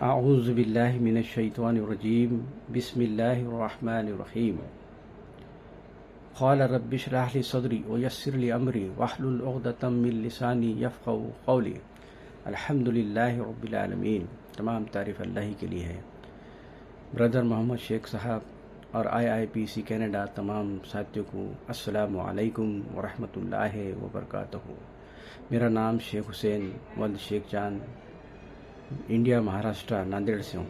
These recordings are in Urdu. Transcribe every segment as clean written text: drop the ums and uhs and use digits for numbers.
اعوذ باللہ من الشیطان الرجیم بسم اللہ الرحمن الرحیم قال رب اشرح لي صدری ویسر لي امری واحلل عقدۃ من لسانی یفقهوا قولی الحمد للہ رب العالمین۔ تمام تعریف اللہ کے لیے ہے۔ برادر محمد شیخ صاحب اور IIPC کینیڈا تمام ساتھیوں کو السلام علیکم ورحمۃ اللہ وبرکاتہ۔ میرا نام شیخ حسین ولد شیخ چاند، انڈیا مہاراشٹرا ناندیڑ سے ہوں۔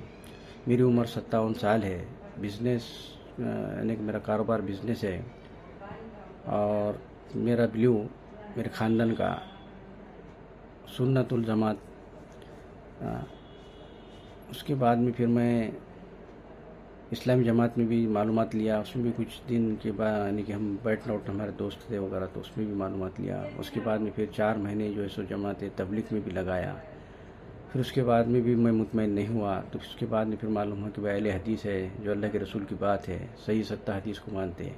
میری عمر 57 سال ہے۔ بزنس یعنی کہ میرا کاروبار بزنس ہے، اور میرا بلیو میرے خاندان کا سنت الجماعت۔ اس کے بعد میں پھر میں اسلامی جماعت میں بھی معلومات لیا، اس میں بھی کچھ دن کے بعد یعنی کہ ہم بیٹھنا اٹھنا ہمارے دوست تھے وغیرہ، تو اس میں بھی معلومات لیا۔ اس کے بعد میں پھر 4 مہینے جو ہے سو جماعت تبلیغ میں بھی لگایا۔ پھر اس کے بعد میں بھی میں مطمئن نہیں ہوا، تو اس کے بعد میں پھر معلوم ہوا کہ اہل حدیث ہے، جو اللہ کے رسول کی بات ہے، صحیح ستہ حدیث کو مانتے ہیں۔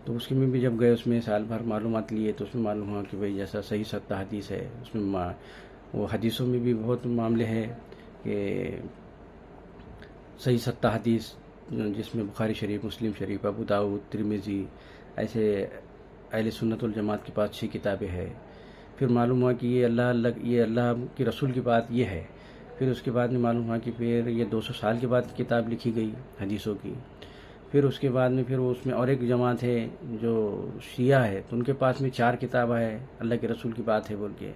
تو اس کے میں بھی جب گئے، اس میں سال بھر معلومات لیے، تو اس میں معلوم ہوا کہ بھئی جیسا صحیح ستہ حدیث ہے، اس میں وہ حدیثوں میں بھی بہت معاملے ہیں کہ صحیح ستہ حدیث جس میں بخاری شریف، مسلم شریف، ابو داؤد، ترمذی، ایسے اہل سنت الجماعت کے پاس 6 کتابیں ہیں۔ پھر معلوم ہوا کہ یہ اللہ کے رسول کی بات یہ ہے۔ پھر اس کے بعد میں معلوم ہوا کہ پھر یہ 200 سال کے بعد کتاب لکھی گئی حدیثوں کی۔ پھر اس کے بعد میں پھر اس میں اور ایک جماعت ہے جو شیعہ ہے، تو ان کے پاس میں 4 کتابیں ہے، اللہ کے رسول کی بات ہے بول کے۔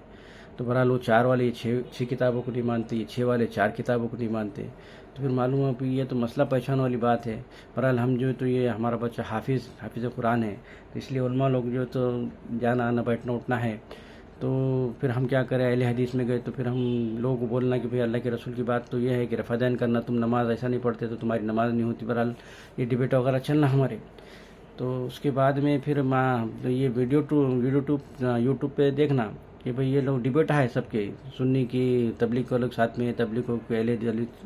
تو بہرحال وہ 4 والے 6 کتابوں کو نہیں مانتے، یہ 6 والے 4 کتابوں کو نہیں مانتے۔ تو پھر معلوم ہوا کہ یہ تو مسئلہ پہچان والی بات ہے۔ بہرحال ہم جو تو یہ ہمارا بچہ حافظ قرآن ہے، تو اس لیے علماء لوگ جو تو جانا آنا بیٹھنا اٹھنا ہے، تو پھر ہم کیا کریں، اہل حدیث میں گئے تو پھر ہم لوگوں کو بولنا کہ بھئی اللہ کے رسول کی بات تو یہ ہے کہ رفع دین کرنا، تم نماز ایسا نہیں پڑھتے تو تمہاری نماز نہیں ہوتی۔ بہرحال یہ ڈبیٹ وغیرہ چلنا ہمارے۔ تو اس کے بعد میں پھر یہ یوٹیوب پہ دیکھنا کہ بھئی یہ لوگ ڈبیٹ ہے سب کے، سنی کی تبلیغ کو الگ ساتھ میں ہے، تبلیغ کو اہل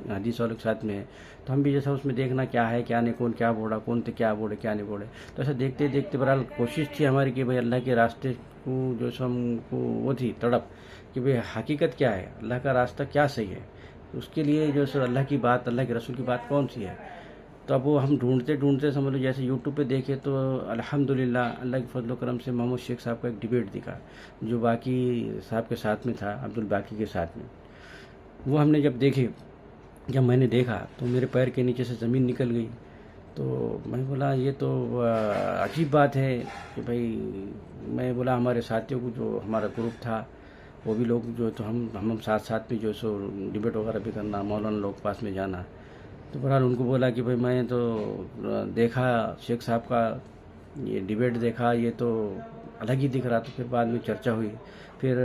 حدیث والوں کے ساتھ میں ہے۔ تو ہم بھی جیسا اس میں دیکھنا کیا ہے کیا نہیں، کون کیا بوڑا، کون تو کیا بوڑے کیا نہیں بوڑے، تو ایسا دیکھتے دیکھتے بہرحال کوشش تھی ہماری کہ بھئی اللہ کے راستے کو جو سو ہم کو وہ تھی تڑپ کہ بھئی حقیقت کیا ہے، اللہ کا راستہ کیا صحیح ہے، اس کے لیے جو سو اللہ کی بات، اللہ کے رسول کی بات کون سی ہے۔ تو اب وہ ہم ڈھونڈتے سمجھ لو جیسے یوٹیوب پہ دیکھے تو الحمدللہ اللہ کے فضل و کرم سے محمد شیخ صاحب کا ایک ڈبیٹ دکھا جو باقی صاحب کے ساتھ میں تھا، عبدالباقی کے ساتھ میں۔ وہ ہم نے جب میں نے دیکھا تو میرے پیر کے نیچے سے زمین نکل گئی۔ تو میں بولا یہ تو عجیب بات ہے کہ بھئی، میں بولا ہمارے ساتھیوں کو، جو ہمارا گروپ تھا وہ بھی لوگ جو تو ہم ساتھ میں جو سو ڈبیٹ وغیرہ بھی کرنا، مولانا لوگ پاس میں جانا۔ تو بہرحال ان کو بولا کہ بھئی میں تو دیکھا شیخ صاحب کا یہ ڈبیٹ دیکھا، یہ تو الگ ہی دکھ رہا۔ تو پھر بعد میں چرچا ہوئی، پھر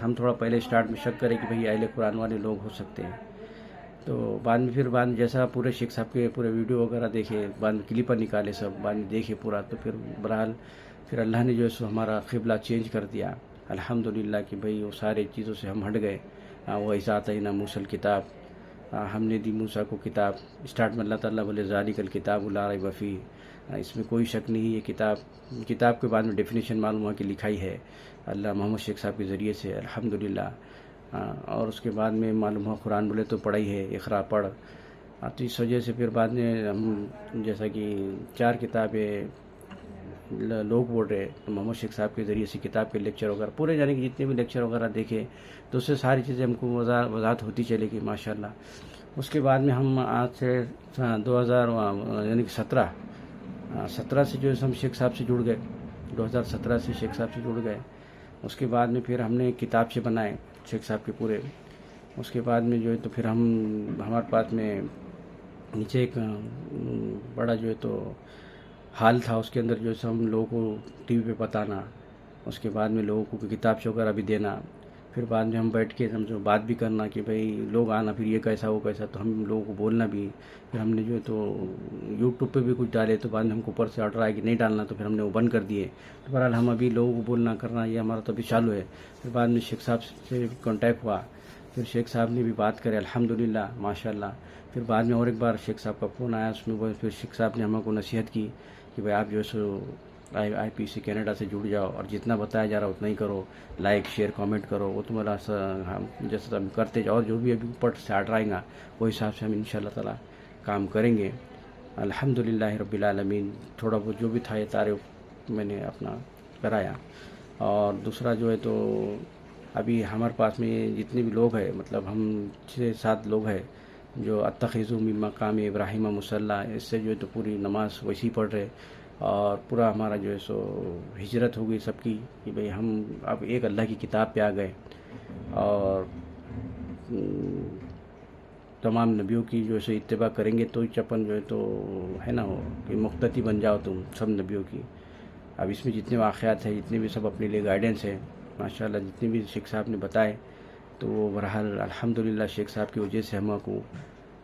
ہم تھوڑا پہلے اسٹارٹ میں شک کرے کہ بھئی اہل قرآن والے لوگ ہو سکتے ہیں۔ تو بعد میں جیسا پورے شیخ صاحب کے پورے ویڈیو وغیرہ دیکھے، بعد میں کلپر نکالے سب، بعد میں دیکھے پورا، تو پھر بہرحال پھر اللہ نے جو ہے سو ہمارا قبلہ چینج کر دیا الحمدللہ کہ بھئی وہ سارے چیزوں سے ہم ہٹ گئے۔ وہ اِذَا موسیٰ الکتاب، ہم نے دی موسیٰ کو کتاب، اسٹارٹ میں اللہ تعالیٰ بولے ذَلِکَ الکتاب لا ریب فیہ، اس میں کوئی شک نہیں، یہ کتاب کے بعد میں ڈیفینیشن معلوم ہوا کہ لکھائی ہے اللہ محمد شیخ صاحب کے ذریعے سے الحمدللہ۔ اور اس کے بعد میں معلوم ہوا قرآن بولے تو پڑھائی ہے، اقرا پڑھ۔ تو اس وجہ سے پھر بعد میں ہم جیسا کہ 4 کتابیں لوگ بول رہے، تو محمد شیخ صاحب کے ذریعے سے کتاب کے لیکچر وغیرہ پورے جانے کے جتنے بھی لیکچر وغیرہ دیکھے، تو اس سے ساری چیزیں ہم کو وضاحت ہوتی چلے گی ماشاءاللہ۔ اس کے بعد میں ہم آج سے 2017 سے جو ہے ہم شیخ صاحب سے جڑ گئے، 2017 سے شیخ صاحب سے جڑ گئے۔ اس کے بعد میں پھر ہم نے کتاب سے بنائے شیخ صاحب کے پورے۔ اس کے بعد میں جو ہے تو پھر ہمارے پاس میں نیچے ایک بڑا جو ہے تو ہال تھا، اس کے اندر جو ہے ہم لوگوں کو ٹی وی پہ بتانا، اس کے بعد میں لوگوں کو کتاب سے وغیرہ بھی دینا، پھر بعد میں ہم بیٹھ کے سمجھو بات بھی کرنا کہ بھئی لوگ آنا، پھر یہ کیسا وہ کیسا، تو ہم لوگوں کو بولنا بھی۔ پھر ہم نے جو ہے تو یوٹیوب پہ بھی کچھ ڈالے، تو بعد میں ہم کو اوپر سے آرڈر آئے کہ نہیں ڈالنا، تو پھر ہم نے وہ بند کر دیے۔ تو بہرحال ہم ابھی لوگوں کو بولنا کرنا یہ ہمارا تو ابھی چالو ہے۔ پھر بعد میں شیخ صاحب سے کانٹیکٹ ہوا، پھر شیخ صاحب نے بھی بات کرے الحمدللہ ماشاءاللہ۔ پھر بعد میں اور ایک بار شیخ صاحب کا فون آیا، اس میں پھر شیخ صاحب نے ہم کو نصیحت کی کہ بھئی آپ جو ہے سو آئی پی سی کینیڈا سے جڑ جاؤ اور جتنا بتایا جا رہا اتنا ہی کرو، لائک شیئر کامنٹ کرو، وہ تمہارا ہم جیسا ہم کرتے جاؤ، اور جو بھی ابھی اوپر سے آرڈر آئیں گا وہ حساب سے ہم ان شاء اللہ تعالیٰ کام کریں گے. الحمدللہ رب العالمین. تھوڑا بہت جو بھی تھا یہ تعارف میں نے اپنا کرایا. اور دوسرا جو ہے تو ابھی ہمارے پاس میں جتنے بھی لوگ ہیں، مطلب ہم 6-7 لوگ ہیں جو اتخذوا من مقام ابراہیم مصلی، اس سے جو ہے تو پوری نماز ویسی پڑھ رہے، اور پورا ہمارا جو ہے سو ہجرت ہو گئی سب کی کہ بھئی ہم اب ایک اللہ کی کتاب پہ آ گئے، اور تمام نبیوں کی جو ہے سو اتباع کریں گے تو چپن جو ہے تو ہے نا وہ کہ مقتدی بن جاؤ تم سب نبیوں کی. اب اس میں جتنے واقعات ہیں، جتنے بھی سب اپنے لیے گائیڈنس ہے ماشاءاللہ، جتنے بھی شیخ صاحب نے بتائے، تو وہ بہرحال الحمدللہ شیخ صاحب کی وجہ سے ہم کو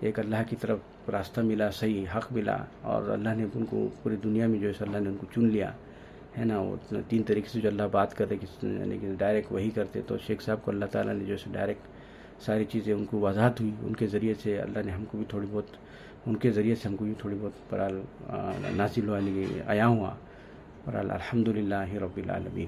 ایک اللہ کی طرف راستہ ملا، صحیح حق ملا، اور اللہ نے ان کو پوری دنیا میں جو ہے اللہ نے ان کو چن لیا ہے نا. وہ 3 طریقے سے جو اللہ بات کرتے، یعنی کہ ڈائریکٹ وہی کرتے، تو شیخ صاحب کو اللہ تعالیٰ نے جو ہے ڈائریکٹ ساری چیزیں ان کو وضاحت ہوئی، ان کے ذریعے سے اللہ نے ہم کو بھی تھوڑی بہت، ان کے ذریعے سے ہم کو بھی تھوڑی بہت برحال نازل ہونے کی آیا ہوا. برحال الحمدللہ رب العالمین.